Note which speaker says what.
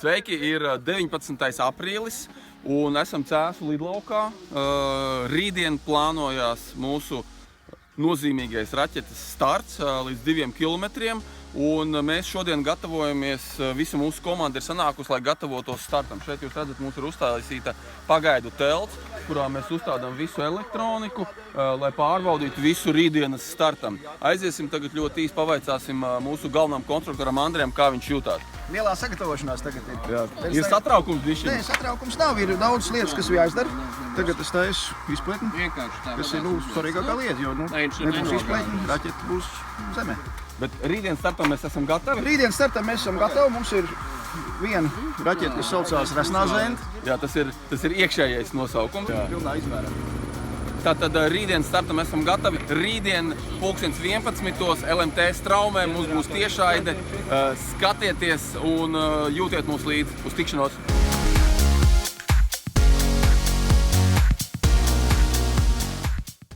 Speaker 1: Sveiki, ir 19. aprīlis un esam Cēsu lidlaukā. Rītdien plānojās mūsu nozīmīgais raķetes starts līdz 2 kilometriem. Un mēs šodien gatavojamies, visa mūsu komanda ir sanākusi, lai gatavotos startam. Šeit jūs redzat, mums ir uzstādīta pagaidu telts, kurā mēs uzstādām visu elektroniku, lai pārbaudītu visu rītdienas startam. Aiziesim tagad ļoti īsti pavaicāsim mūsu galvenam konstruktoram Andrejam, kā viņš jūtās.
Speaker 2: Lielā sagatavošanās tagad ir.
Speaker 1: Jā. Ir satraukums bišķiņ?
Speaker 2: Nē, satraukums nav. Ir daudz lietas, kas ir jāizdara. Tagad es taisu izpletni, kas ir svarīgākā lieta, jo nebūs izpletni, raķete būs zemē.
Speaker 1: Bet rītdienas startam mēs esam gatavi?
Speaker 2: Rītdienas startam mēs esam gatavi. Mums ir viena raķete, kas saucās Resnā zēna.
Speaker 1: Jā, tas ir iekšējais nosaukums.
Speaker 2: Pilnā izmērā.
Speaker 1: Tātad rītdienas startam esam gatavi. Rītdien 11. LMT straumē mums būs tiešraide. Skatieties un jūtiet mūs līdzi uz tikšanos.